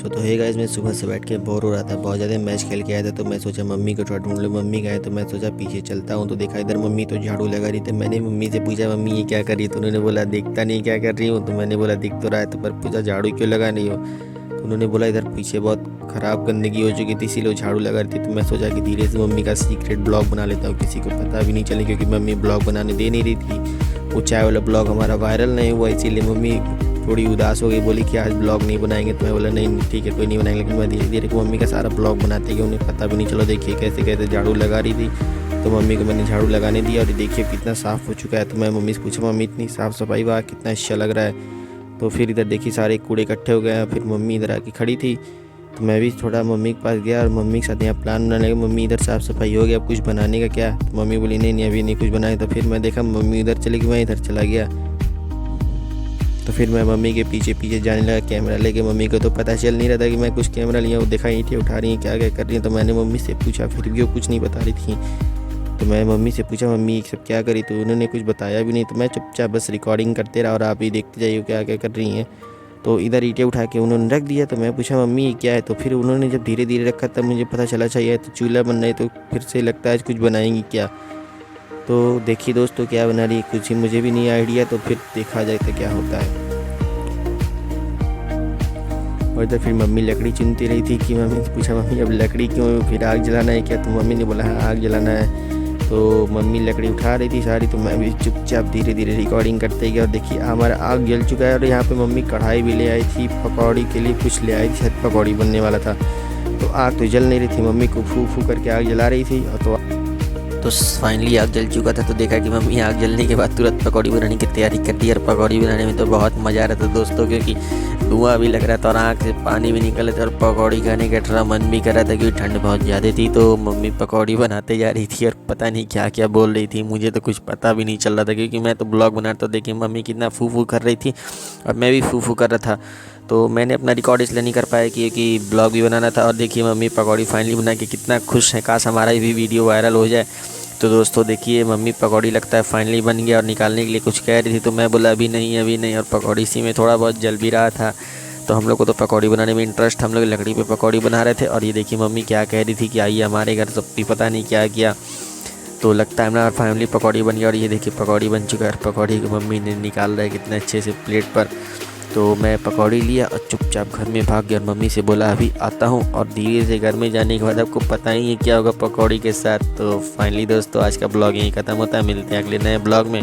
तो hey guys, मैं सुबह से बैठ के बोर हो रहा था, बहुत ज़्यादा मैच खेल के आया था। तो मैं सोचा मम्मी को थोड़ा ढूंढ लूँ। मम्मी गए तो मैं सोचा पीछे चलता हूँ, तो देखा इधर मम्मी तो झाड़ू लगा रही थी। मैंने मम्मी से पूछा मम्मी ये क्या कर रही है, तो उन्होंने बोला देखता नहीं क्या कर रही हूँ। तो मैंने बोला दिख तो रहा है, तो पर पूछा झाड़ू क्यों लगा रही हो। तो उन्होंने बोला इधर पीछे बहुत ख़राब गंदगी हो चुकी थी, इसीलिए झाड़ू लगा रही थी। तो मैं सोचा कि धीरे से मम्मी का सीक्रेट ब्लॉग बना लेता हूँ, किसी को पता भी नहीं चले, क्योंकि मम्मी ब्लॉग बनाने दे नहीं रही थी। वो चाय वाला ब्लॉग हमारा वायरल नहीं हुआ, इसीलिए मम्मी थोड़ी उदास हो गई, बोली कि आज ब्लॉग नहीं बनाएंगे। तो मैं बोला नहीं ठीक है कोई नहीं बनाएंगे, लेकिन मैं धीरे धीरे मम्मी का सारा ब्लॉग बनाते कि उन्हें पता भी नहीं चलो। देखिए कैसे कैसे झाड़ू लगा रही थी। तो मम्मी को मैंने झाड़ू लगाने दिया और देखिए कितना साफ़ हो चुका है। तो मैं मम्मी से पूछा मम्मी इतनी साफ़ सफाई वाह कितना अच्छा लग रहा है। तो फिर इधर देखिए सारे कूड़े इकट्ठे हो गए। फिर मम्मी इधर आके खड़ी थी, तो मैं भी थोड़ा मम्मी के पास गया और मम्मी के साथ यहाँ प्लान बनाने लगा। मम्मी इधर साफ़ सफाई हो गया, अब कुछ बनाने का क्या। तो मम्मी बोली नहीं अभी नहीं कुछ बनाए। तो फिर मैं देखा मम्मी इधर चली गई, मैं इधर चला गया। तो फिर मैं मम्मी के पीछे पीछे जाने लगा कैमरा लेके। मम्मी को तो पता चल नहीं रहा था कि मैं कुछ कैमरा लिया। वो देखा ईंटें उठा रही हैं, क्या क्या कर रही हैं। तो मैंने मम्मी से पूछा, फिर भी वो कुछ नहीं बता रही थी। तो मैं मम्मी से पूछा मम्मी ये सब क्या करी, तो उन्होंने कुछ बताया भी नहीं। तो मैं चुपचाप बस रिकॉर्डिंग करते रहा और आप ही देखते जाइए क्या क्या कर रही हैं। तो इधर ईंटें उठा के उन्होंने रख दिया। तो मैं पूछा मम्मी ये क्या है। तो फिर उन्होंने जब धीरे धीरे रखा तब मुझे पता चला चाहिए तो चूल्हा बन रहा है। तो फिर से लगता है कुछ बनाएंगी क्या। तो देखिए दोस्तों क्या बना रही है, कुछ मुझे भी नहीं आइडिया। तो फिर देखा जाए तो क्या होता है। और इधर फिर मम्मी लकड़ी चुनती रही थी कि मम्मी से पूछा मम्मी अब लकड़ी क्यों, फिर आग जलाना है क्या। तो मम्मी ने बोला हाँ आग जलाना है। तो मम्मी लकड़ी उठा रही थी सारी, तो मैं भी चुपचाप धीरे धीरे रिकॉर्डिंग करते गया। और देखिए हमारा आग जल चुका है। और यहाँ पे मम्मी कढ़ाई भी ले आई थी पकौड़ी के लिए, कुछ ले आई थी, शायद पकौड़ी बनने वाला था। तो आग तो जल नहीं रही थी, मम्मी को फू फू करके आग जला रही थी। तो फाइनली आग जल चुका था। तो देखा कि मम्मी आग जलने के बाद तुरंत पकौड़ी बनाने की तैयारी कर दी। और पकौड़ी बनाने में तो बहुत मज़ा आ रहा था दोस्तों, क्योंकि धुआं भी लग रहा था और आँख से पानी भी निकल रहा था। और पकौड़ी खाने का थोड़ा मन भी कर रहा था, क्योंकि ठंड बहुत ज़्यादा थी। तो मम्मी पकौड़ी बनाते जा रही थी और पता नहीं क्या क्या बोल रही थी, मुझे तो कुछ पता भी नहीं चल रहा था, क्योंकि मैं तो ब्लॉग बना रहा था। देखिए मम्मी कितना फू फू कर रही थी और मैं भी फू फू कर रहा था। तो मैंने अपना रिकॉर्ड इसलिए नहीं कर पाया क्योंकि ब्लॉग भी बनाना था। और देखिए मम्मी पकौड़ी फाइनली बना के कितना खुश है, काश हमारा भी वीडियो वायरल हो जाए। तो दोस्तों देखिए मम्मी पकौड़ी लगता है फाइनली बन गया और निकालने के लिए कुछ कह रही थी। तो मैं बोला अभी नहीं। और पकौड़ी इसी में थोड़ा बहुत जल भी रहा था। तो हम लोग को तो पकौड़ी बनाने में इंटरेस्ट, हम लोग लकड़ी पे पकौड़ी बना रहे थे। और ये देखिए मम्मी क्या कह रही थी कि आइए हमारे घर, सब भी पता नहीं क्या किया। तो लगता है हमारा फैमिली पकौड़ी बन गया। और ये देखिए पकौड़ी बन चुका है। पकौड़ी को मम्मी ने निकाल रहा है कितने अच्छे से प्लेट पर। तो मैं पकौड़ी लिया और चुपचाप घर में भाग गया और मम्मी से बोला अभी आता हूँ। और धीरे से घर में जाने के बाद आपको पता ही है क्या होगा पकौड़ी के साथ। तो फाइनली दोस्तों आज का ब्लॉग यहीं ख़त्म होता है, मिलते हैं अगले नए ब्लॉग में।